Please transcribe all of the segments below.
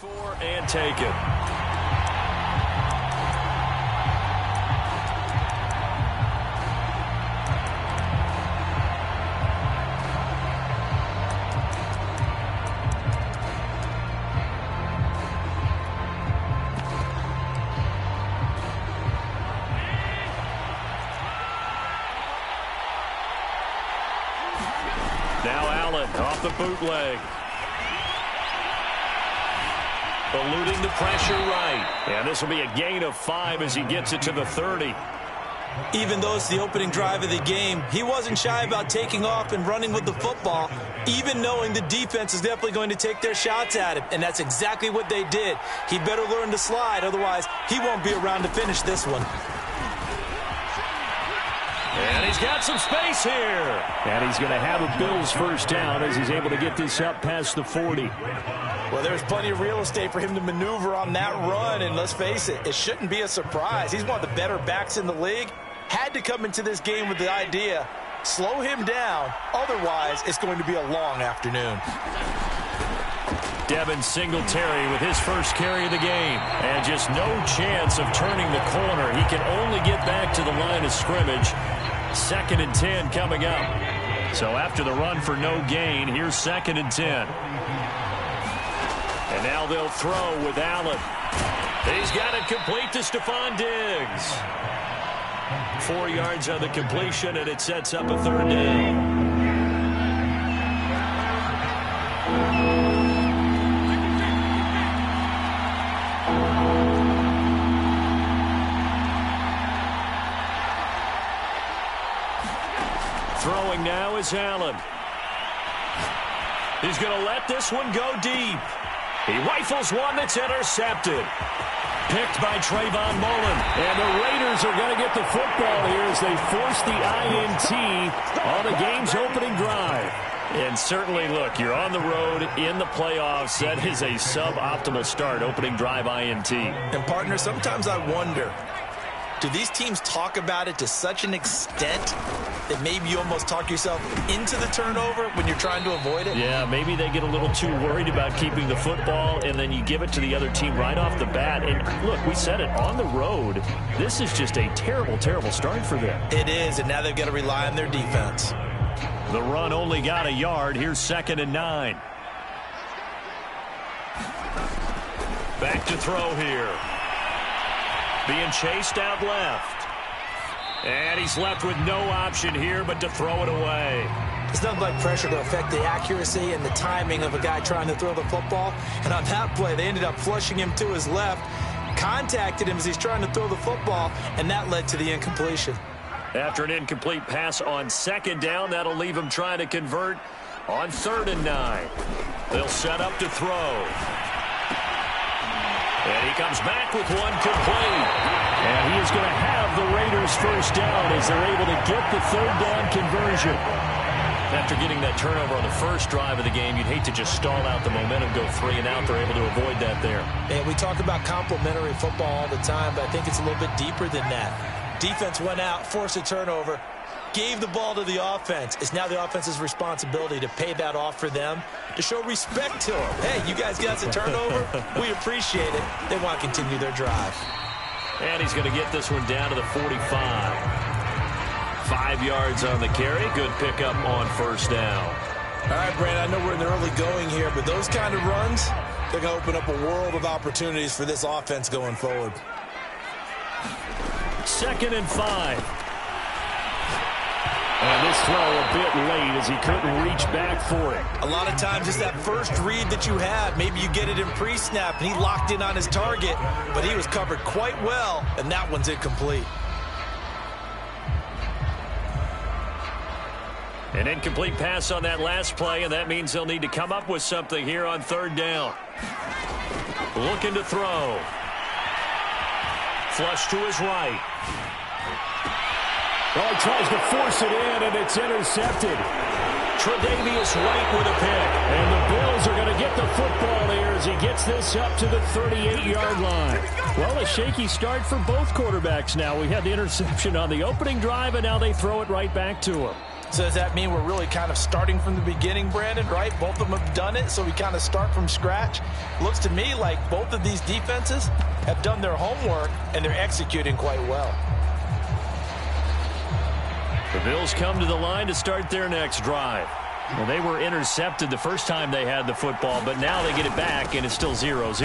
for and take it. Now Allen off the bootleg. Eluding the pressure right. And this will be a gain of 5 as he gets it to the 30. Even though it's the opening drive of the game, he wasn't shy about taking off and running with the football, even knowing the defense is definitely going to take their shots at him. And that's exactly what they did. He better learn to slide, otherwise he won't be around to finish this one. And he's got some space here. And he's going to have a Bills first down as he's able to get this up past the 40. Well, there's plenty of real estate for him to maneuver on that run, and let's face it, it shouldn't be a surprise. He's one of the better backs in the league. Had to come into this game with the idea, slow him down, otherwise it's going to be a long afternoon. Devin Singletary with his first carry of the game. And just no chance of turning the corner. He can only get back to the line of scrimmage. 2nd and 10 coming up. So after the run for no gain, here's 2nd and 10. And now they'll throw with Allen. He's got it complete to Stephon Diggs. 4 yards on the completion, and it sets up a 3rd down. Throwing now is Allen. He's going to let this one go deep. He rifles one that's intercepted. Picked by Trayvon Mullen. And the Raiders are going to get the football here as they force the INT on the game's opening drive. And certainly, look, you're on the road in the playoffs. That is a suboptimal start, opening drive INT. And, partner, sometimes I wonder, do these teams talk about it to such an extent that maybe you almost talk yourself into the turnover when you're trying to avoid it? Yeah, maybe they get a little too worried about keeping the football, and then you give it to the other team right off the bat. And, look, we said it, on the road, this is just a terrible, terrible start for them. It is, and now they've got to rely on their defense. The run only got a yard. Here's 2nd and 9. Back to throw here. Being chased out left. And he's left with no option here but to throw it away. There's nothing like pressure to affect the accuracy and the timing of a guy trying to throw the football. And on that play, they ended up flushing him to his left, contacted him as he's trying to throw the football, and that led to the incompletion. After an incomplete pass on 2nd down, that'll leave him trying to convert on 3rd and 9. They'll set up to throw. And he comes back with one complete. And he is going to have the Raiders first down as they're able to get the 3rd down conversion. After getting that turnover on the first drive of the game, you'd hate to just stall out the momentum, go 3 and out. They're able to avoid that there. And we talk about complementary football all the time, but I think it's a little bit deeper than that. Defense went out, forced a turnover, gave the ball to the offense. It's now the offense's responsibility to pay that off for them, to show respect to them. Hey, you guys got the turnover. We appreciate it. They want to continue their drive. And he's going to get this one down to the 45. 5 yards on the carry. Good pickup on first down. All right, Brandon, I know we're in the early going here, but those kind of runs, they're going to open up a world of opportunities for this offense going forward. 2nd and 5. And this throw a bit late as he couldn't reach back for it. A lot of times it's that first read that you have. Maybe you get it in pre-snap, and he locked in on his target, but he was covered quite well, and that one's incomplete. An incomplete pass on that last play, and that means they'll need to come up with something here on 3rd down. Looking to throw. Flush to his right. Oh, he tries to force it in, and it's intercepted. Tre'Davious White with a pick. And the Bills are going to get the football here as he gets this up to the 38-yard line. Well, a shaky start for both quarterbacks now. We had the interception on the opening drive, and now they throw it right back to him. So does that mean we're really kind of starting from the beginning, Brandon, right? Both of them have done it, so we kind of start from scratch. Looks to me like both of these defenses have done their homework, and they're executing quite well. The Bills come to the line to start their next drive. Well, they were intercepted the first time they had the football, but now they get it back, and it's still 0-0.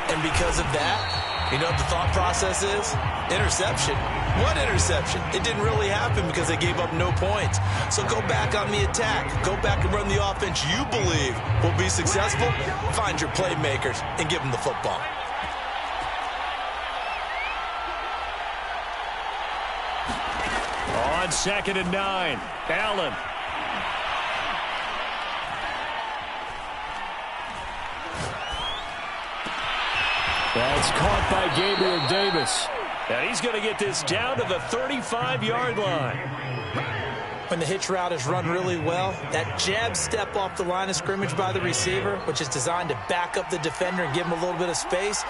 And because of that, you know what the thought process is? Interception. What interception? It didn't really happen because they gave up no points. So go back on the attack. Go back and run the offense you believe will be successful. Find your playmakers and give them the football. On 2nd and 9, Allen. That's caught by Gabriel Davis. And he's going to get this down to the 35-yard line. When the hitch route is run really well, that jab step off the line of scrimmage by the receiver, which is designed to back up the defender and give him a little bit of space,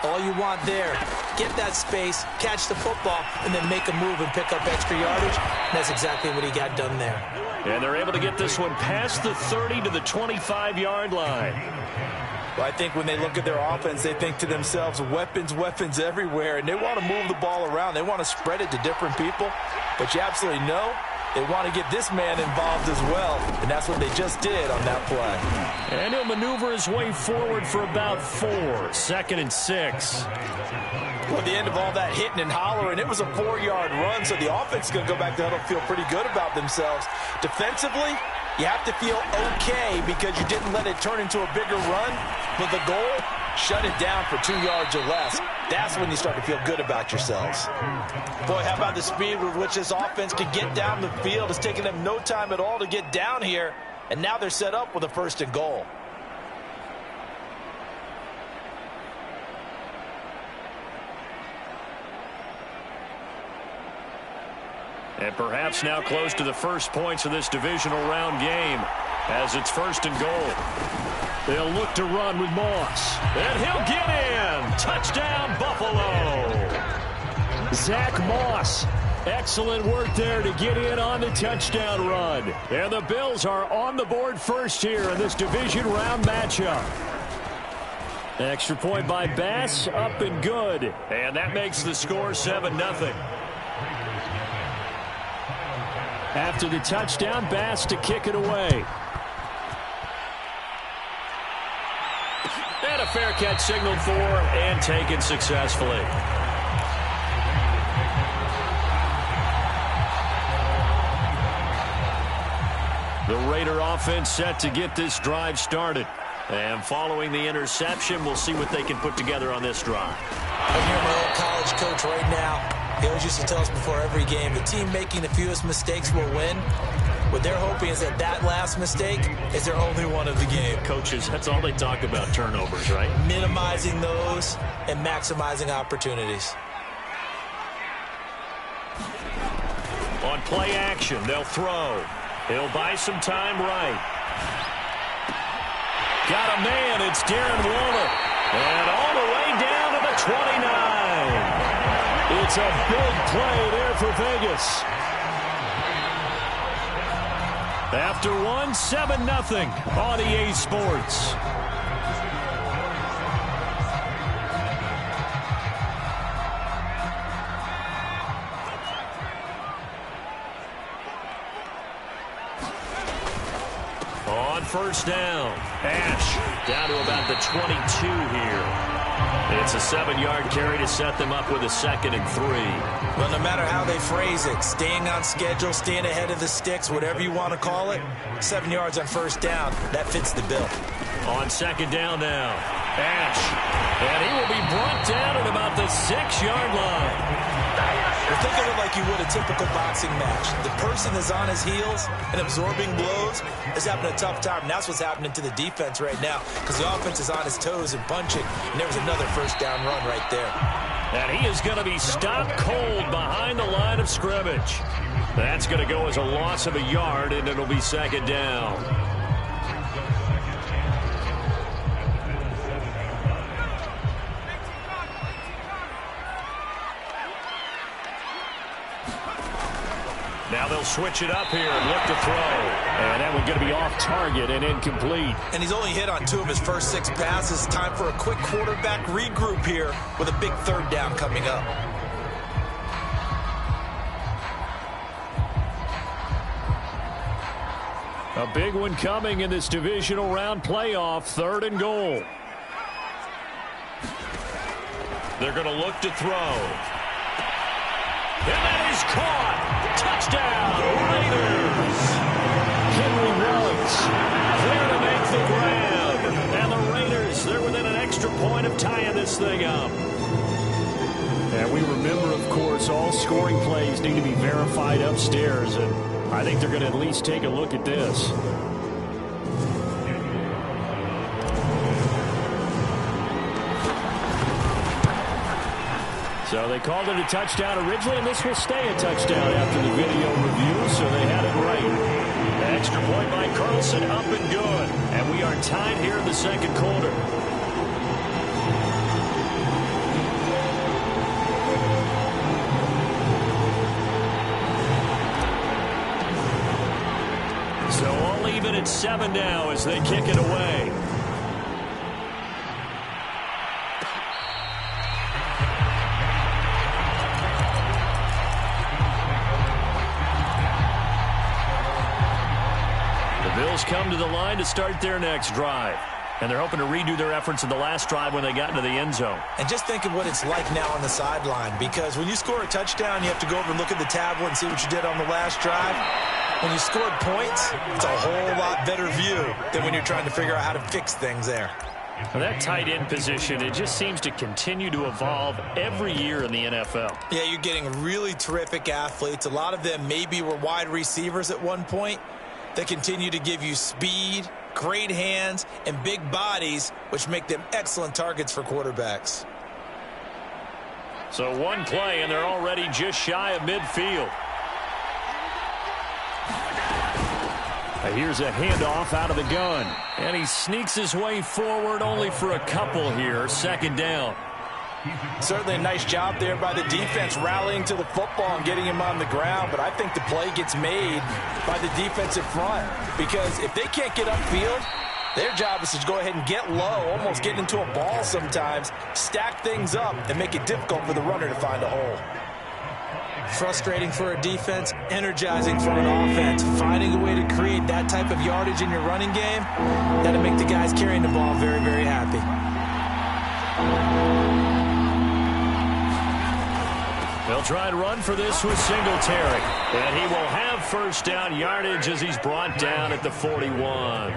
all you want there, get that space, catch the football, and then make a move and pick up extra yardage. And that's exactly what he got done there. And they're able to get this one past the 30 to the 25-yard line. Well, I think when they look at their offense, they think to themselves, weapons, weapons everywhere, and they want to move the ball around. They want to spread it to different people, but you absolutely know they want to get this man involved as well, and that's what they just did on that play. And he'll maneuver his way forward for about 4, 2nd and 6. Well, at the end of all that hitting and hollering, it was a 4-yard run, so the offense is going to go back to huddle, feel pretty good about themselves. Defensively, you have to feel okay because you didn't let it turn into a bigger run, but the goal, shut it down for 2 yards or less. That's when you start to feel good about yourselves. Boy, how about the speed with which this offense can get down the field? It's taken them no time at all to get down here, and now they're set up with a 1st and goal. And perhaps now close to the first points of this divisional round game as it's 1st and goal. They'll look to run with Moss. And he'll get in. Touchdown, Buffalo. Zach Moss. Excellent work there to get in on the touchdown run. And the Bills are on the board first here in this division round matchup. Extra point by Bass, up and good. And that makes the score 7-0. After the touchdown, Bass to kick it away. And a fair catch signaled for and taken successfully. The Raider offense set to get this drive started. And following the interception, we'll see what they can put together on this drive. I'm here, my old college coach right now. He always used to tell us before every game, the team making the fewest mistakes will win. What they're hoping is that that last mistake is their only one of the game. Coaches, that's all they talk about, turnovers, right? Minimizing those and maximizing opportunities. On play action, they'll throw. He'll buy some time right. Got a man, it's Darren Waller. And all the way down to the 29. It's a big play there for Vegas. After one, 7-0 on EA Sports. On 1st down, Ash down to about the 22 here. It's a 7-yard carry to set them up with a 2nd and 3. Well, no matter how they phrase it, staying on schedule, staying ahead of the sticks, whatever you want to call it, 7 yards on 1st down, that fits the bill. On 2nd down now, Ash. And he will be brought down at about the 6-yard line. Well, think of it like you would a typical boxing match. The person is on his heels and absorbing blows is having a tough time. And that's what's happening to the defense right now because the offense is on his toes and punching. And there was another 1st down run right there. And he is going to be stopped cold behind the line of scrimmage. That's going to go as a loss of a yard, and it'll be 2nd down. Now they'll switch it up here and look to throw. And that one's going to be off target and incomplete. And he's only hit on 2 of his first 6 passes. Time for a quick quarterback regroup here with a big 3rd down coming up. A big one coming in this divisional round playoff. 3rd and goal. They're going to look to throw. And that is caught. Touchdown, Raiders. Henry Ruggs there to make the grab. And the Raiders, they're within an extra point of tying this thing up. And we remember, of course, all scoring plays need to be verified upstairs. And I think they're going to at least take a look at this. So they called it a touchdown originally, and this will stay a touchdown after the video review, so they had it right. The extra point by Carlson, up and good. And we are tied here in the 2nd quarter. So all even at 7 now as they kick it away. Bills come to the line to start their next drive. And they're hoping to redo their efforts in the last drive when they got into the end zone. And just think of what it's like now on the sideline, because when you score a touchdown, you have to go over and look at the tablet and see what you did on the last drive. When you scored points, it's a whole lot better view than when you're trying to figure out how to fix things there. Well, that tight end position, it just seems to continue to evolve every year in the NFL. Yeah, you're getting really terrific athletes. A lot of them maybe were wide receivers at one point. They continue to give you speed, great hands, and big bodies, which make them excellent targets for quarterbacks. So one play, and they're already just shy of midfield. Here's a handoff out of the gun. And he sneaks his way forward only for a couple here. 2nd down. Certainly a nice job there by the defense rallying to the football and getting him on the ground, but I think the play gets made by the defensive front, because if they can't get upfield, their job is to go ahead and get low, almost get into a ball sometimes, stack things up, and make it difficult for the runner to find a hole. Frustrating for a defense, energizing for an offense. Finding a way to create that type of yardage in your running game, that'll make the guys carrying the ball very, very happy. They'll try and run for this with Singletary. And he will have 1st down yardage as he's brought down at the 41.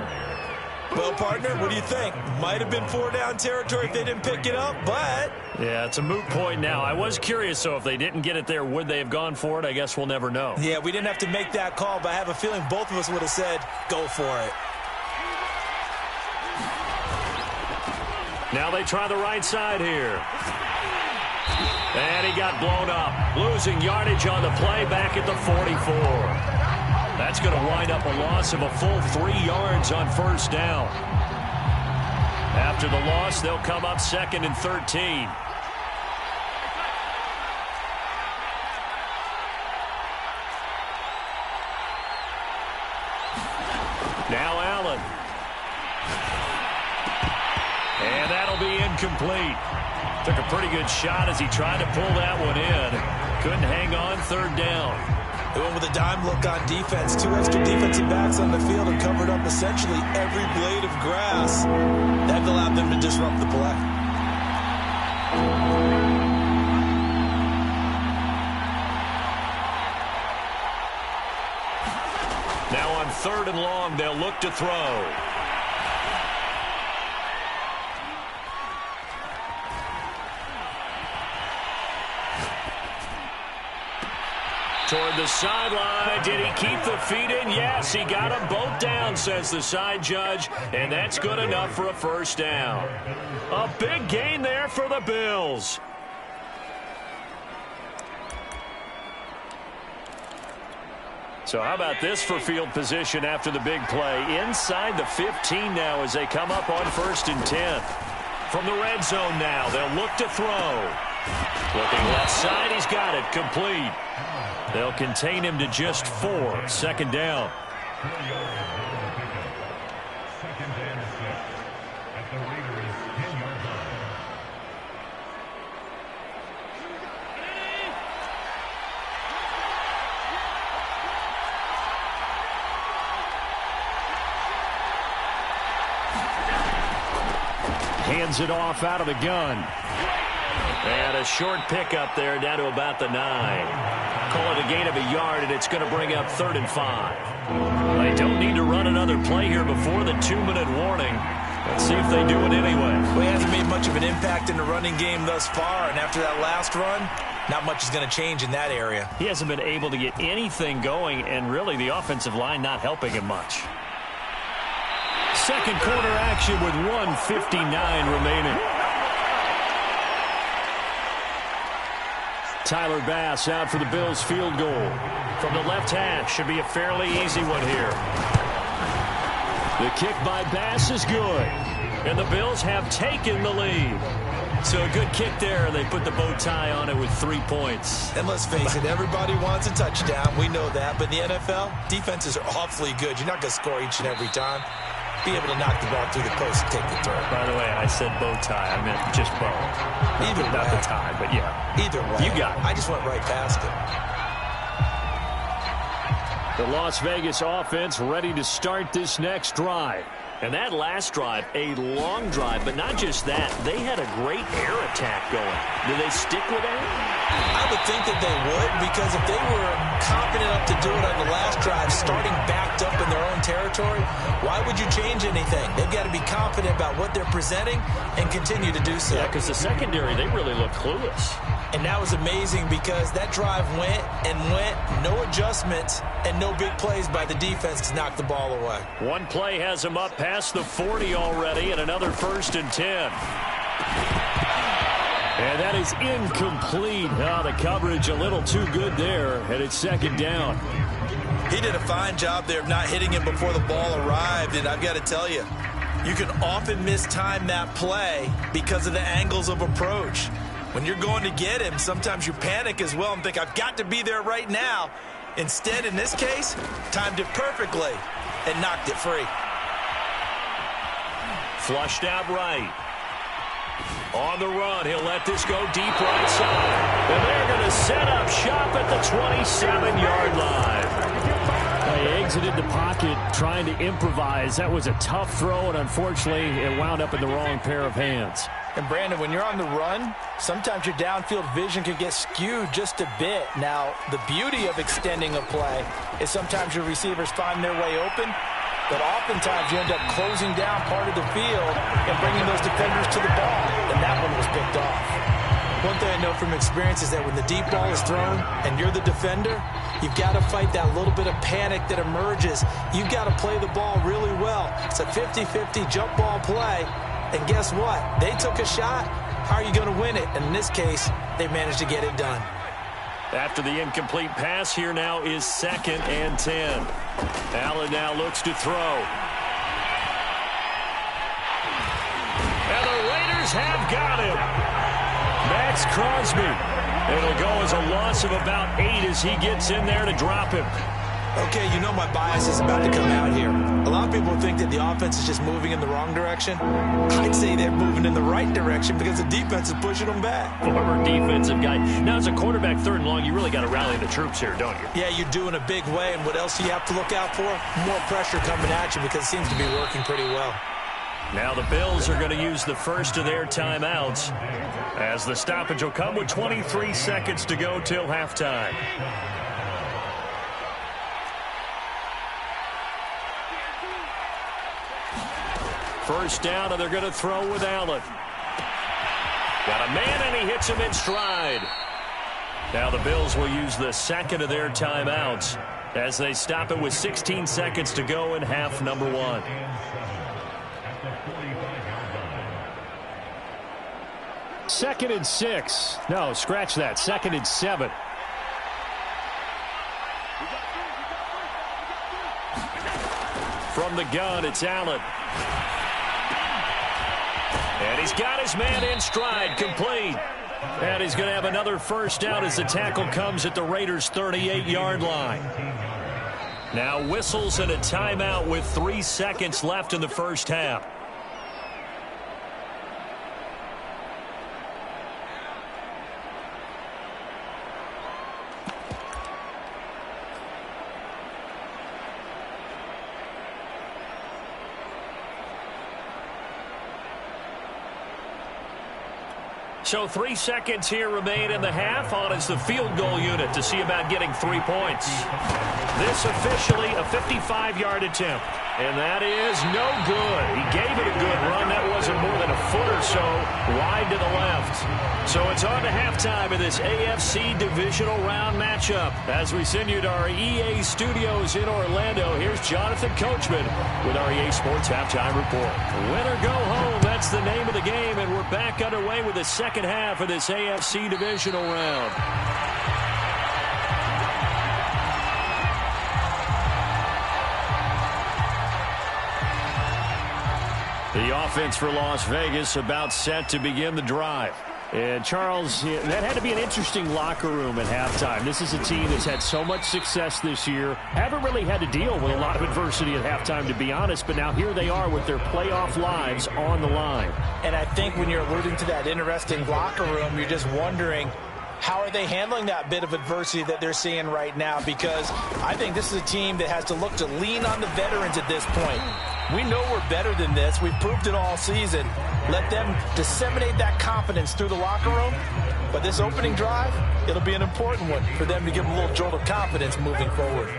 Well, partner, what do you think? Might have been 4-down territory if they didn't pick it up, but... Yeah, it's a moot point now. I was curious, so if they didn't get it there, would they have gone for it? I guess we'll never know. Yeah, we didn't have to make that call, but I have a feeling both of us would have said, go for it. Now they try the right side here. And he got blown up. Losing yardage on the play back at the 44. That's going to wind up a loss of a full 3 yards on 1st down. After the loss, they'll come up 2nd and 13. Now Allen. And that'll be incomplete. Took a pretty good shot as he tried to pull that one in. Couldn't hang on 3rd down. They went with a dime look on defense. 2 extra defensive backs on the field and covered up essentially every blade of grass. That allowed them to disrupt the play. Now on 3rd and long, they'll look to throw. Toward the sideline. Did he keep the feet in? Yes, he got them both down, says the side judge, and that's good enough for a 1st down. A big gain there for the Bills. So how about this for field position after the big play? Inside the 15 now as they come up on 1st and 10. From the red zone now, they'll look to throw. Looking left side, he's got it. Complete. They'll contain him to just 4. Second down. Hands it off out of the gun. And a short pickup there down to about the 9. Call it a gain of a yard, and it's going to bring up 3rd and 5. They don't need to run another play here before the 2-minute warning. Let's see if they do it anyway. Well, he hasn't made much of an impact in the running game thus far, and after that last run, not much is going to change in that area. He hasn't been able to get anything going, and really the offensive line not helping him much. Second quarter action with 1:59 remaining. Tyler Bass out for the Bills field goal. From the left hash, should be a fairly easy one here. The kick by Bass is good. And the Bills have taken the lead. So a good kick there, and they put the bow tie on it with 3 points. And let's face it, everybody wants a touchdown. We know that. But in the NFL, defenses are awfully good. You're not going to score each and every time. Be able to knock the ball through the post and take the throw. By the way, I said bow tie. I meant just bow. Either not way. the tie, but yeah. Either way. You got it. I just went right past it. The Las Vegas offense ready to start this next drive. And that last drive, a long drive, but not just that. They had a great air attack going. Do they stick with that? I would think that they would, because if they were confident enough to do it on the last drive, starting backed up in their own territory, why would you change anything? They've got to be confident about what they're presenting and continue to do so. Yeah, because the secondary, they really look clueless. And that was amazing because that drive went and went, no adjustments and no big plays by the defense to knock the ball away. One play has them up past the 40 already, and another 1st and 10. And that is incomplete. Oh, the coverage a little too good there, and it's second down. He did a fine job there of not hitting him before the ball arrived, and I've got to tell you, you can often mistime that play because of the angles of approach. When you're going to get him, sometimes you panic as well and think, I've got to be there right now. Instead, in this case, timed it perfectly and knocked it free. Flushed out right. On the run, he'll let this go deep right side. And they're going to set up shop at the 27-yard line. He exited the pocket trying to improvise. That was a tough throw, and unfortunately, it wound up in the wrong pair of hands. And, Brandon, when you're on the run, sometimes your downfield vision can get skewed just a bit. Now, the beauty of extending a play is sometimes your receivers find their way open, but oftentimes you end up closing down part of the field and bringing those defenders to the ball, and that one was picked off. One thing I know from experience is that when the deep ball is thrown and you're the defender, you've got to fight that little bit of panic that emerges. You've got to play the ball really well. It's a 50-50 jump ball play. And guess what? They took a shot. How are you going to win it? And in this case, they managed to get it done. After the incomplete pass, here now is 2nd and 10. Allen now looks to throw. And the Raiders have got him. Max Crosby. It'll go as a loss of about 8 as he gets in there to drop him. Okay, you know my bias is about to come out here. A lot of people think that the offense is just moving in the wrong direction. I'd say they're moving in the right direction because the defense is pushing them back. Former defensive guy. Now, as a quarterback 3rd and long, you really got to rally the troops here, don't you? Yeah, you're doing a big way, and what else do you have to look out for? More pressure coming at you because it seems to be working pretty well. Now the Bills are going to use the first of their timeouts as the stoppage will come with 23 seconds to go till halftime. First down, and they're going to throw with Allen. Got a man, and he hits him in stride. Now the Bills will use the second of their timeouts as they stop it with 16 seconds to go in half number 1. Second and 6. No, scratch that. 2nd and 7. From the gun, it's Allen. And he's got his man in stride, complete. And he's going to have another first down as the tackle comes at the Raiders' 38-yard line. Now whistles and a timeout with 3 seconds left in the first half. So 3 seconds here remain in the half. On is the field goal unit to see about getting 3 points. This officially a 55-yard attempt. And that is no good. He gave it a good run. That wasn't more than a foot or so wide to the left. So it's on to halftime of this AFC divisional round matchup. As we send you to our EA studios in Orlando, here's Jonathan Coachman with our EA Sports Halftime Report. Win or go home, that's the name of the game, and we're back underway with the second half of this AFC divisional round. The offense for Las Vegas about set to begin the drive. And Charles, that had to be an interesting locker room at halftime. This is a team that's had so much success this year. Haven't really had to deal with a lot of adversity at halftime, to be honest. But now here they are with their playoff lives on the line. And I think when you're alluding to that interesting locker room, you're just wondering, how are they handling that bit of adversity that they're seeing right now? Because I think this is a team that has to look to lean on the veterans at this point. We know we're better than this. We've proved it all season. Let them disseminate that confidence through the locker room. But this opening drive, it'll be an important one for them to give them a little jolt of confidence moving forward.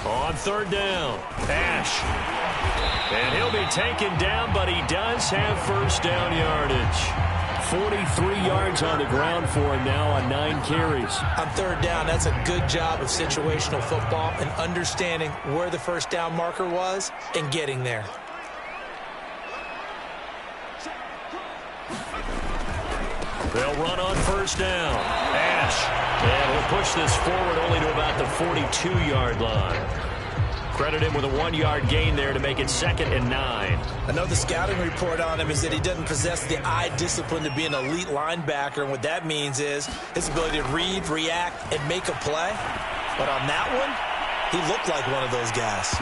On third down, Ash. And he'll be taken down, but he does have first down yardage. 43 yards on the ground for him now on 9 carries. On third down, that's a good job of situational football and understanding where the first down marker was and getting there. They'll run on first down. Ash. And we'll push this forward only to about the 42-yard line. Credit him with a 1-yard gain there to make it 2nd and 9. I know the scouting report on him is that he doesn't possess the eye discipline to be an elite linebacker, and what that means is his ability to read, react, and make a play. But on that one, he looked like one of those guys.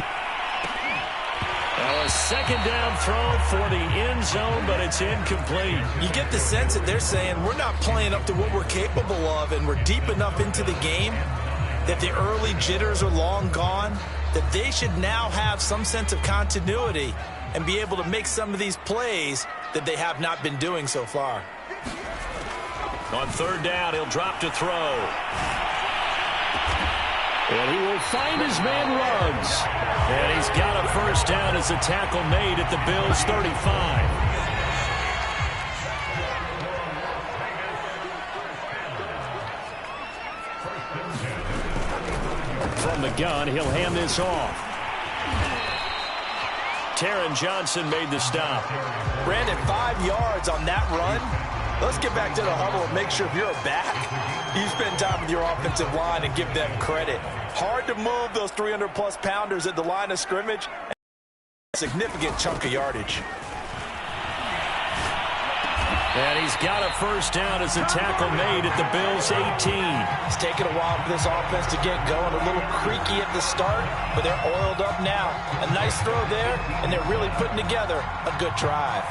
Now a second down throw for the end zone, but it's incomplete. You get the sense that they're saying we're not playing up to what we're capable of, and we're deep enough into the game that the early jitters are long gone, that they should now have some sense of continuity and be able to make some of these plays that they have not been doing so far. On third down, he'll drop to throw. And he will find his man Ruggs. And he's got a first down as a tackle made at the Bills' 35. From the gun, he'll hand this off. Taron Johnson made the stop. Brandon, 5 yards on that run. Let's get back to the huddle and make sure if you're back, you spend time with your offensive line and give them credit. Hard to move those 300-plus pounders at the line of scrimmage. A significant chunk of yardage. And he's got a first down as a tackle made at the Bills' 18. It's taken a while for this offense to get going. A little creaky at the start, but they're oiled up now. A nice throw there, and they're really putting together a good drive.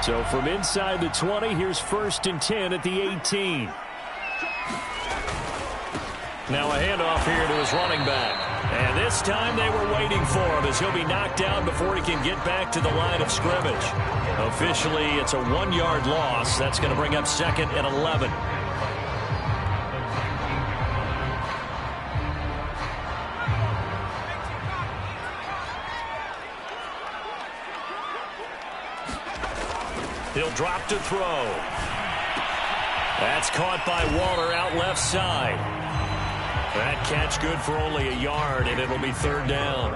So from inside the 20, here's 1st and 10 at the 18. Now a handoff here to his running back. And this time they were waiting for him as he'll be knocked down before he can get back to the line of scrimmage. Officially, it's a 1-yard loss. That's going to bring up 2nd and 11. He'll drop to throw. That's caught by Waller out left side. That catch good for only a yard, and it'll be 3rd down.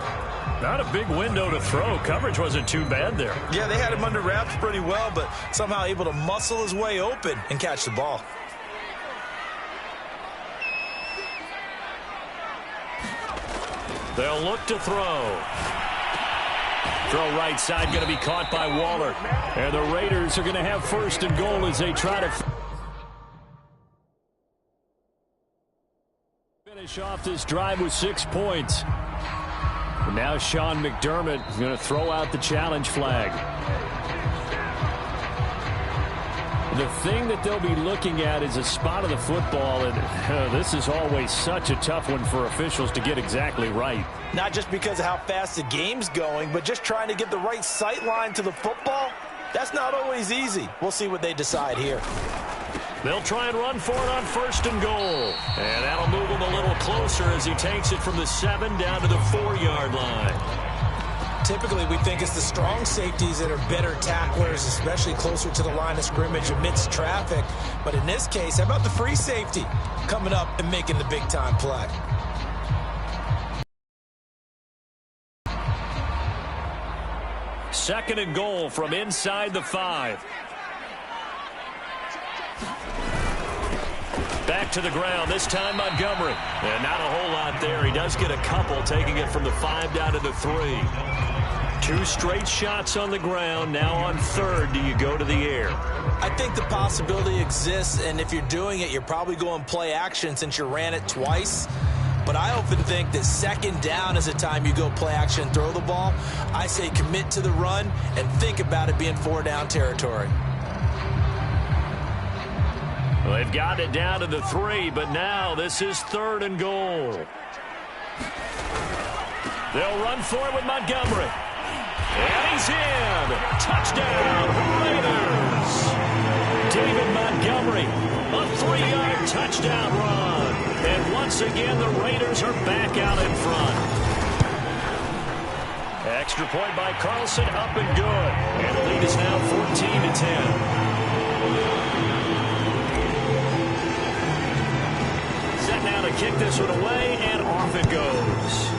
Not a big window to throw. Coverage wasn't too bad there. Yeah, they had him under wraps pretty well, but somehow able to muscle his way open and catch the ball. They'll look to throw. Throw right side, going to be caught by Waller. And the Raiders are going to have first and goal as they try to finish off this drive with 6 points. And now Sean McDermott is going to throw out the challenge flag. The thing that they'll be looking at is a spot of the football, and this is always such a tough one for officials to get exactly right. Not just because of how fast the game's going, but just trying to get the right sight line to the football. That's not always easy. We'll see what they decide here. They'll try and run for it on first and goal. And that'll move him a little closer as he takes it from the 7 down to the 4-yard line. Typically, we think it's the strong safeties that are better tacklers, especially closer to the line of scrimmage amidst traffic. But in this case, how about the free safety coming up and making the big-time play? Second and goal from inside the 5. Back to the ground, this time Montgomery. And not a whole lot there. He does get a couple, taking it from the 5 down to the 3. 2 straight shots on the ground. Now on third, do you go to the air? I think the possibility exists, and if you're doing it, you're probably going play action since you ran it twice. But I often think that second down is the time you go play action and throw the ball. I say commit to the run and think about it being 4-down territory. Well, they've got it down to the 3, but now this is third and goal. They'll run for it with Montgomery. And he's in. Touchdown, Raiders. David Montgomery, a 3-yard touchdown run. And once again, the Raiders are back out in front. Extra point by Carlson, up and good. And the lead is now 14-10. Set now to kick this one away, and off it goes.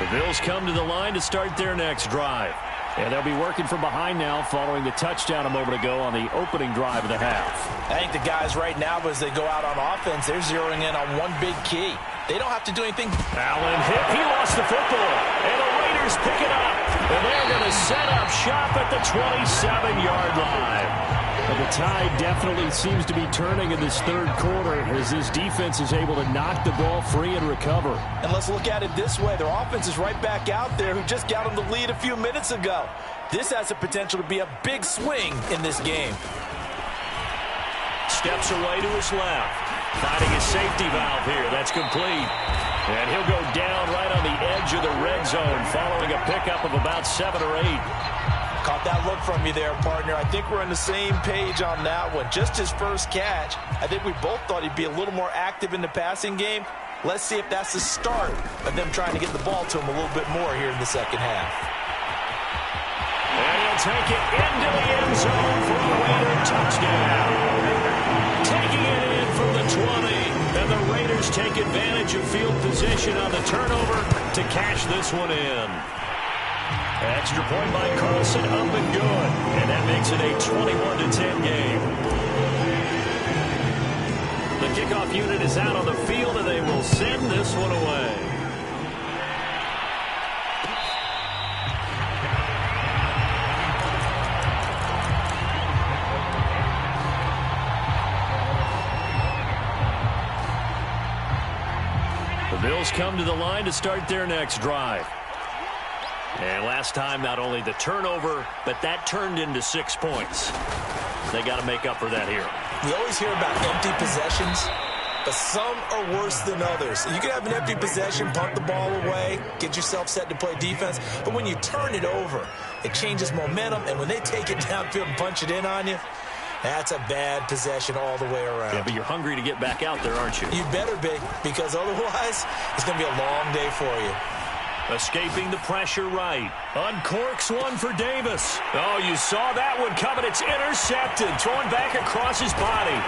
The Bills come to the line to start their next drive. And they'll be working from behind now following the touchdown a moment ago on the opening drive of the half. I think the guys right now, as they go out on offense, they're zeroing in on one big key. They don't have to do anything. Allen hit. He lost the football. And the Raiders pick it up. And they're going to set up shop at the 27-yard line. But the tide definitely seems to be turning in this third quarter as this defense is able to knock the ball free and recover. And let's look at it this way. Their offense is right back out there who just got them the lead a few minutes ago. This has the potential to be a big swing in this game. Steps away to his left. Finding his safety valve here. That's complete. And he'll go down right on the edge of the red zone following a pickup of about 7 or 8. Caught that look from you there, partner. I think we're on the same page on that one. Just his first catch. I think we both thought he'd be a little more active in the passing game. Let's see if that's the start of them trying to get the ball to him a little bit more here in the second half. And he'll take it into the end zone for a Raider touchdown. Taking it in from the 20. And the Raiders take advantage of field position on the turnover to cash this one in. Extra point by Carlson, up and good. And that makes it a 21-10 game. The kickoff unit is out on the field, and they will send this one away. The Bills come to the line to start their next drive. And last time, not only the turnover, but that turned into 6 points. They got to make up for that here. We always hear about empty possessions, but some are worse than others. You can have an empty possession, punt the ball away, get yourself set to play defense, but when you turn it over, it changes momentum, and when they take it downfield and punch it in on you, that's a bad possession all the way around. Yeah, but you're hungry to get back out there, aren't you? You better be, because otherwise, it's going to be a long day for you. Escaping the pressure right. Uncorks one for Davis. Oh, you saw that one coming. It's intercepted. Thrown back across his body.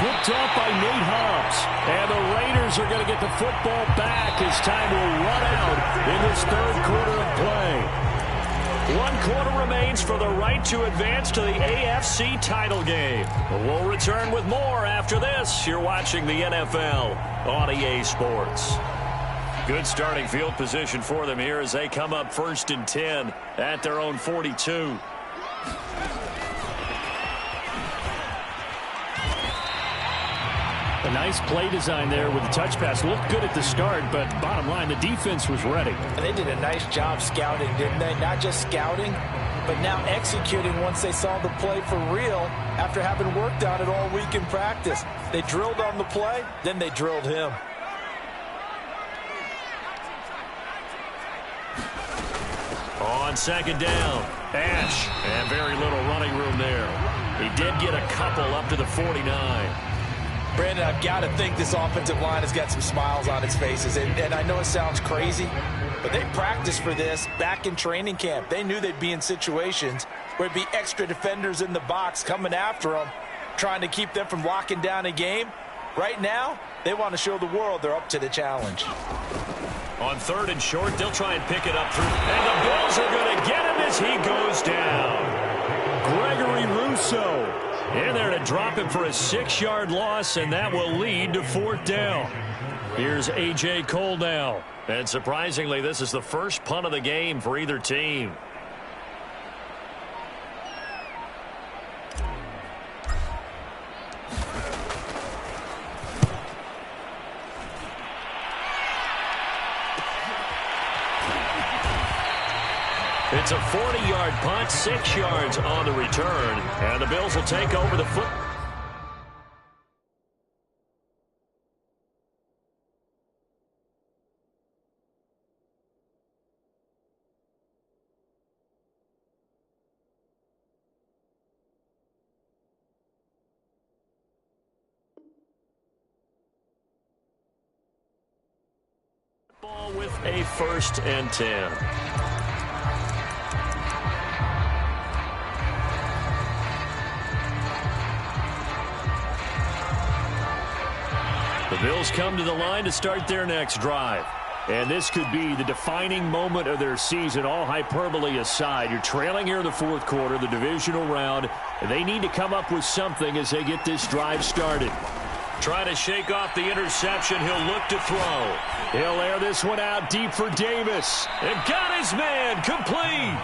Picked off by Nate Hobbs. And the Raiders are going to get the football back as time will run out in this third quarter of play. 1 quarter remains for the right to advance to the AFC title game. We'll return with more after this. You're watching the NFL on EA Sports. Good starting field position for them here as they come up 1st and 10 at their own 42. A nice play design there with the touch pass. Looked good at the start, but bottom line, the defense was ready. And they did a nice job scouting, didn't they? Not just scouting, but now executing once they saw the play for real after having worked on it all week in practice. They drilled on the play, then they drilled him. On 2nd down, Ash, and very little running room there. He did get a couple up to the 49. Brandon, I've got to think this offensive line has got some smiles on its faces. And I know it sounds crazy, but they practiced for this back in training camp. They knew they'd be in situations where it'd be extra defenders in the box coming after them, trying to keep them from locking down a game. Right now, they want to show the world they're up to the challenge. On 3rd and short, they'll try and pick it up through. And the Bills are going to get him as he goes down. Gregory Rousseau in there to drop him for a 6-yard loss, and that will lead to 4th down. Here's A.J. Cole now. And surprisingly, this is the first punt of the game for either team. It's a 40-yard punt, 6 yards on the return, and the Bills will take over the foot. Ball with a 1st and 10. The Bills come to the line to start their next drive. And this could be the defining moment of their season, all hyperbole aside. You're trailing here in the 4th quarter, the divisional round, and they need to come up with something as they get this drive started. Trying to shake off the interception. He'll look to throw. He'll air this one out deep for Davis. And got his man complete.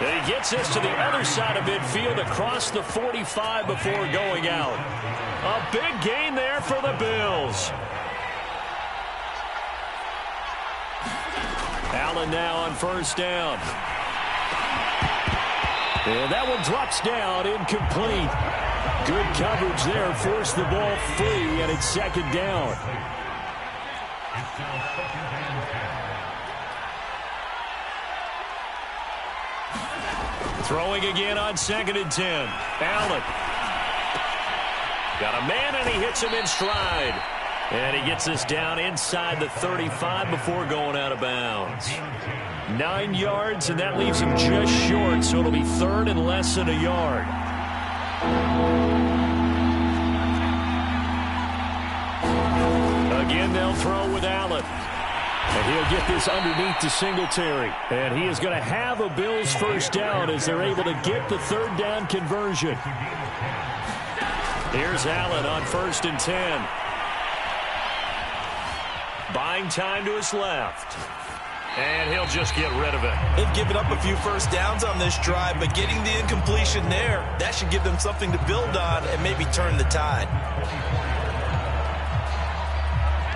And he gets this to the other side of midfield across the 45 before going out. A big gain there for the Bills. Allen now on 1st down. And that one drops down, incomplete. Good coverage there, forced the ball free, and it's 2nd down. Throwing again on 2nd and 10. Allen. Got a man, and he hits him in stride. And he gets us down inside the 35 before going out of bounds. 9 yards, and that leaves him just short, so it'll be 3rd and less than a yard. Again, they'll throw with Allen. And he'll get this underneath to Singletary. And he is going to have a Bills 1st down as they're able to get the 3rd down conversion. Here's Allen on 1st and 10. Buying time to his left. And he'll just get rid of it. They've given up a few 1st downs on this drive, but getting the incompletion there, that should give them something to build on and maybe turn the tide.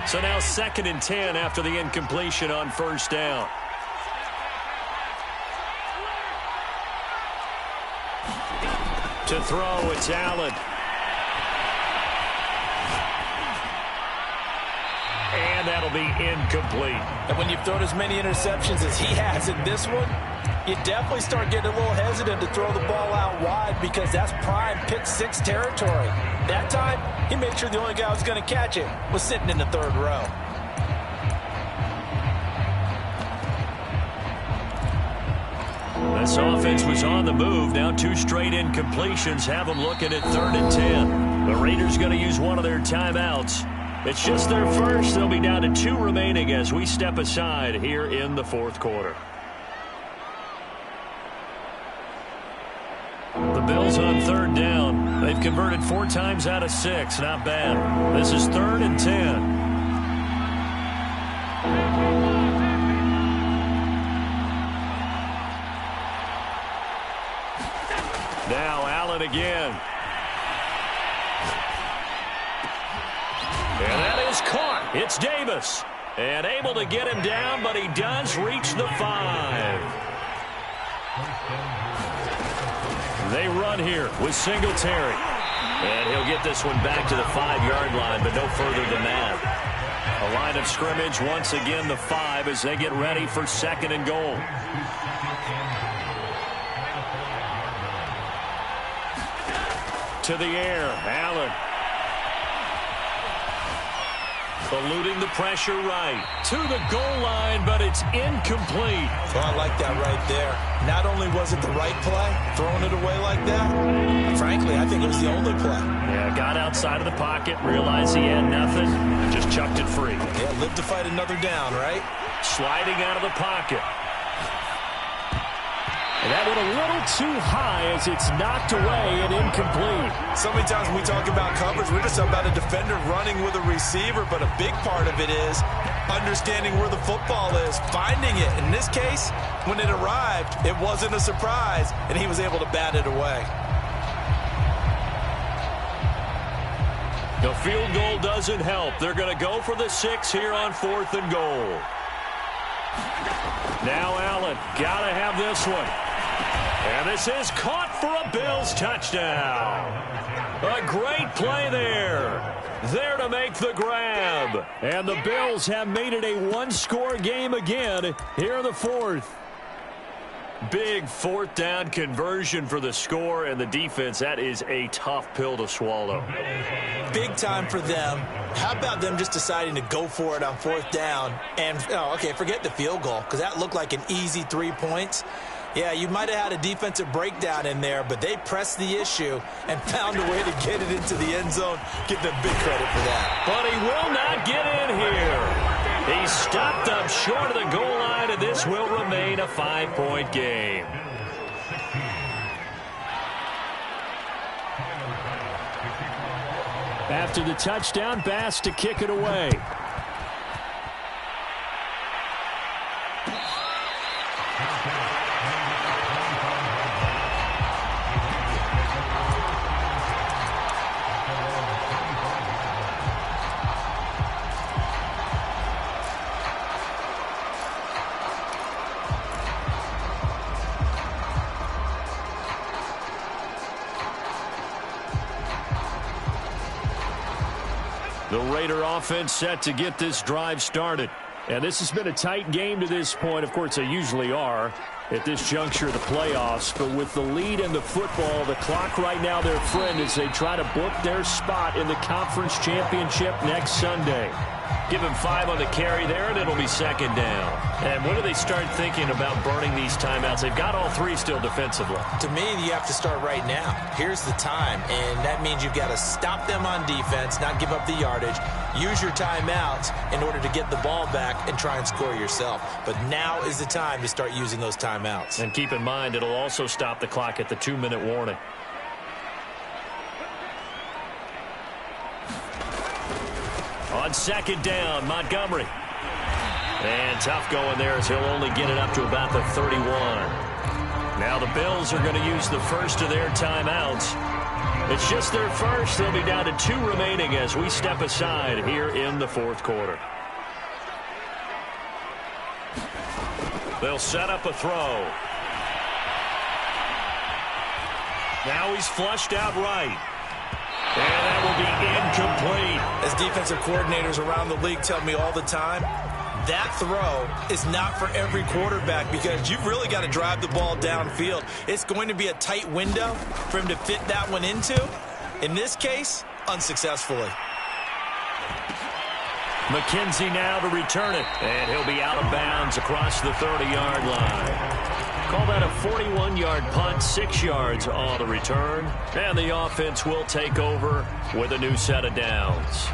So now 2nd and 10 after the incompletion on 1st down. To throw, it's Allen. And that'll be incomplete. And when you've thrown as many interceptions as he has in this one, you definitely start getting a little hesitant to throw the ball out wide because that's prime pick 6 territory. That time, he made sure the only guy who was going to catch it was sitting in the 3rd row. This offense was on the move. Now 2 straight incompletions have them looking at 3rd and 10. The Raiders going to use one of their timeouts. It's just their first. They'll be down to 2 remaining as we step aside here in the 4th quarter. The Bills on 3rd down. They've converted 4 times out of 6. Not bad. This is 3rd and 10. Now Allen again. And that is caught. It's Davis. And able to get him down, but he does reach the 5. They run here with Singletary. And he'll get this one back to the 5-yard line, but no further than that. A line of scrimmage, once again the 5 as they get ready for 2nd and goal. To the air, Allen. Eluding the pressure right. To the goal line, but it's incomplete. Well, I like that right there. Not only was it the right play, throwing it away like that, frankly, I think it was the only play. Yeah, got outside of the pocket, realized he had nothing, and just chucked it free. Yeah, live to fight another down, right? Sliding out of the pocket. And that went a little too high as it's knocked away and incomplete. So many times when we talk about coverage, we're just about a defender running with a receiver, but a big part of it is understanding where the football is, finding it. In this case, when it arrived, it wasn't a surprise, and he was able to bat it away. The field goal doesn't help. They're going to go for the 6 here on 4th and goal. Now Allen, got to have this one. And this is caught for a Bills touchdown. A great play there. There to make the grab. And the Bills have made it a 1-score game again here in the 4th. Big 4th down conversion for the score, and the defense, that is a tough pill to swallow. Big time for them. How about them just deciding to go for it on 4th down? And, okay, forget the field goal, because that looked like an easy 3 points. Yeah, you might have had a defensive breakdown in there, but they pressed the issue and found a way to get it into the end zone. Give them big credit for that. But he will not get in here. He stopped up short of the goal line, and this will remain a 5-point game. After the touchdown, Bass to kick it away. The Raider offense set to get this drive started. And this has been a tight game to this point. Of course, they usually are at this juncture of the playoffs. But with the lead in the football, the clock right now, their friend, as they try to book their spot in the conference championship next Sunday. Give him 5 on the carry there, and it'll be 2nd down. And when do they start thinking about burning these timeouts? They've got all 3 still defensively. To me, you have to start right now. Here's the time, and that means you've got to stop them on defense, not give up the yardage, use your timeouts in order to get the ball back and try and score yourself. But now is the time to start using those timeouts. And keep in mind, it'll also stop the clock at the 2-minute warning. On 2nd down, Montgomery. And tough going there as he'll only get it up to about the 31. Now the Bills are going to use the first of their timeouts. It's just their first. They'll be down to 2 remaining as we step aside here in the 4th quarter. They'll set up a throw. Now he's flushed out right. And that will be incomplete. As defensive coordinators around the league tell me all the time, that throw is not for every quarterback because you've really got to drive the ball downfield. It's going to be a tight window for him to fit that one into. In this case, unsuccessfully. McKenzie now to return it. And he'll be out of bounds across the 30-yard line. Call that a 41-yard punt, 6 yards on the return. And the offense will take over with a new set of downs.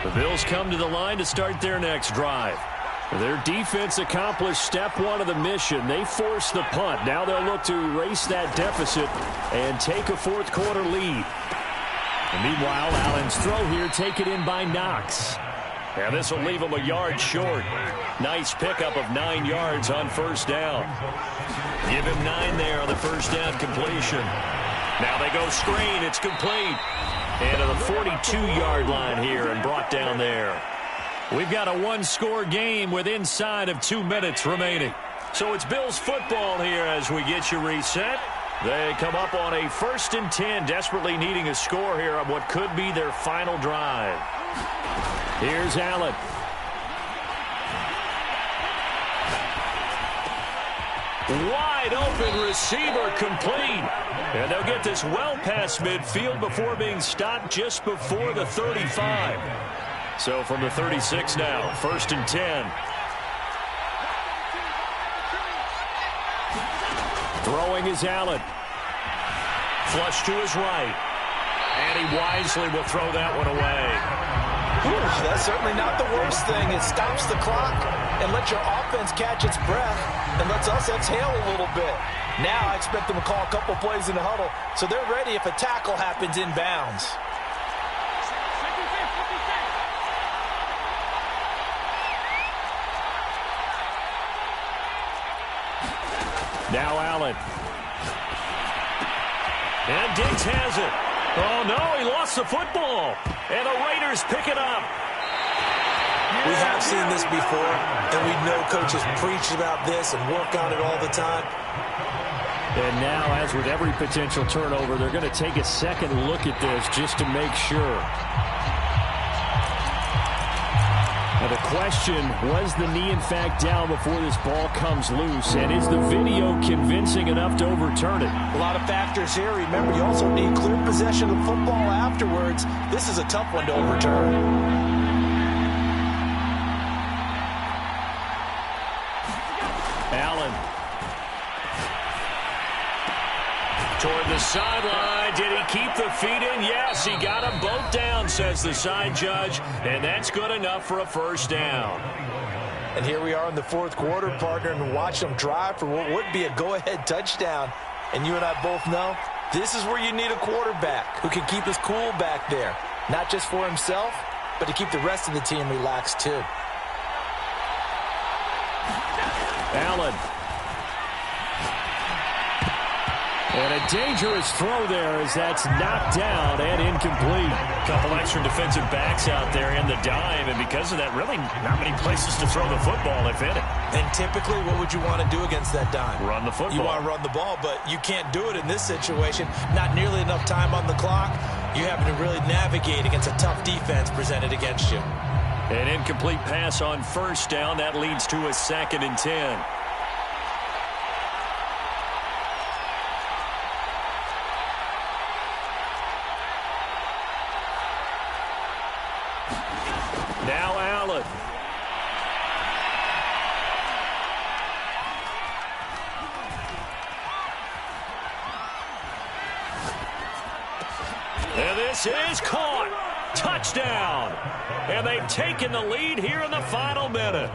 The Bills come to the line to start their next drive. Their defense accomplished step one of the mission. They forced the punt. Now they'll look to erase that deficit and take a fourth-quarter lead. And meanwhile, Allen's throw here taken in by Knox. And this will leave him a yard short. Nice pickup of 9 yards on first down. Give him 9 there on the first down completion. Now they go screen. It's complete. And to the 42-yard line here and brought down there. We've got a one-score game with inside of 2 minutes remaining. So it's Bills football here as we get you reset. They come up on a 1st and 10, desperately needing a score here on what could be their final drive. Here's Allen. Wide open receiver complete. And they'll get this well past midfield before being stopped just before the 35. So from the 36 now, 1st and 10. Throwing is Allen. Flush to his right. And he wisely will throw that one away. That's certainly not the worst thing. It stops the clock and lets your offense catch its breath and lets us exhale a little bit. Now I expect them to call a couple plays in the huddle so they're ready if a tackle happens inbounds. Now Allen. And Diggs has it. Oh, no, he lost the football. And the Raiders pick it up. We have seen this before, and we know coaches preach about this and work on it all the time. And now, as with every potential turnover, they're going to take a second look at this just to make sure. Now the question, was the knee in fact down before this ball comes loose? And is the video convincing enough to overturn it? A lot of factors here. Remember, you also need clear possession of football afterwards. This is a tough one to overturn. Allen. Toward the sideline. Did he keep the feet in? Yes, he got them both down, says the side judge. And that's good enough for a first down. And here we are in the fourth quarter, partner, and watch them drive for what would be a go-ahead touchdown. And you and I both know this is where you need a quarterback who can keep his cool back there. Not just for himself, but to keep the rest of the team relaxed too. Allen. And a dangerous throw there as that's knocked down and incomplete. A couple extra defensive backs out there in the dime, and because of that, really not many places to throw the football, if any. And typically, what would you want to do against that dime? Run the football. You want to run the ball, but you can't do it in this situation. Not nearly enough time on the clock. You having to really navigate against a tough defense presented against you. An incomplete pass on first down. That leads to a 2nd and 10. Now Allen. And this is caught. Touchdown. And they've taken the lead here in the final minute.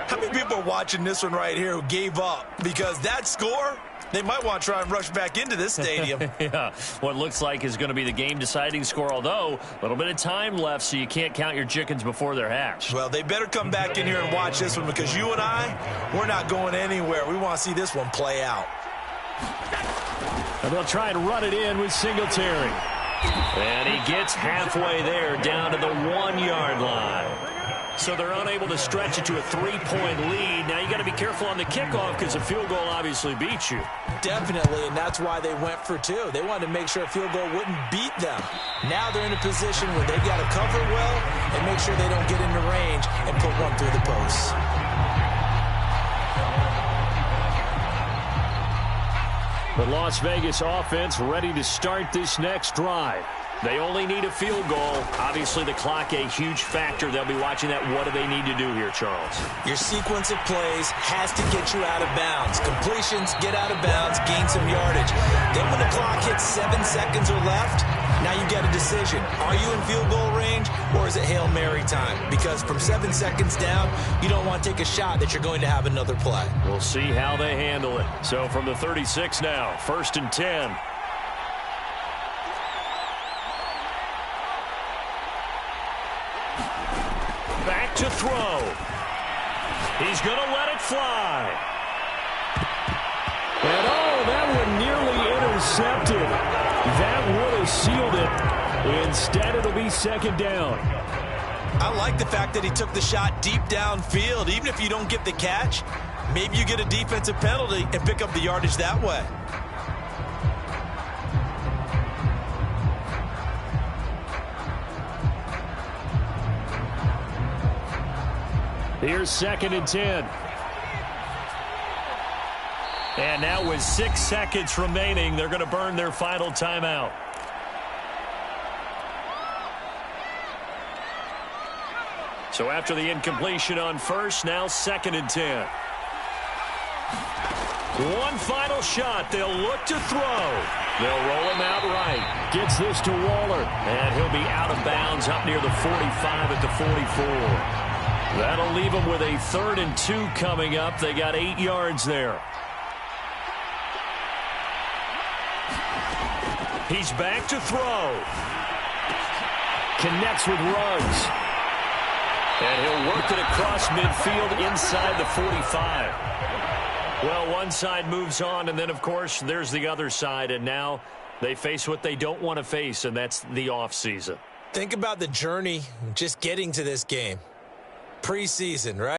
How many people are watching this one right here who gave up? Because that score, they might want to try and rush back into this stadium. Yeah, what looks like is going to be the game-deciding score, although a little bit of time left, so you can't count your chickens before they're hatched. Well, they better come back in here and watch this one because you and I, we're not going anywhere. We want to see this one play out. And they'll try and run it in with Singletary. And he gets halfway there down to the 1-yard line. So they're unable to stretch it to a 3-point lead. Now you got to be careful on the kickoff because a field goal obviously beats you. Definitely, and that's why they went for 2. They wanted to make sure a field goal wouldn't beat them. Now they're in a position where they've got to cover well and make sure they don't get into range and put one through the posts. The Las Vegas offense ready to start this next drive. They only need a field goal. Obviously, the clock a huge factor. They'll be watching that. What do they need to do here, Charles? Your sequence of plays has to get you out of bounds. Completions, get out of bounds, gain some yardage. Then when the clock hits 7 seconds or left, now you get a decision. Are you in field goal range, or is it Hail Mary time? Because from 7 seconds down, you don't want to take a shot that you're going to have another play. We'll see how they handle it. So from the 36 now, 1st and 10. Back to throw. He's going to let it fly. And that one nearly intercepted. That would have sealed it. Instead, it'll be 2nd down. I like the fact that he took the shot deep downfield. Even if you don't get the catch, maybe you get a defensive penalty and pick up the yardage that way. Here's 2nd and 10. And now with 6 seconds remaining, they're going to burn their final timeout. So after the incompletion on 1st, now 2nd and 10. One final shot. They'll look to throw. They'll roll him out right. Gets this to Waller. And he'll be out of bounds up near the 45 at the 44. That'll leave them with a 3rd and 2 coming up. They got 8 yards there. He's back to throw. Connects with Ruggs. And he'll work it across midfield inside the 45. Well, one side moves on, and then, of course, there's the other side. And now they face what they don't want to face, and that's the offseason. Think about the journey just getting to this game. Preseason, right?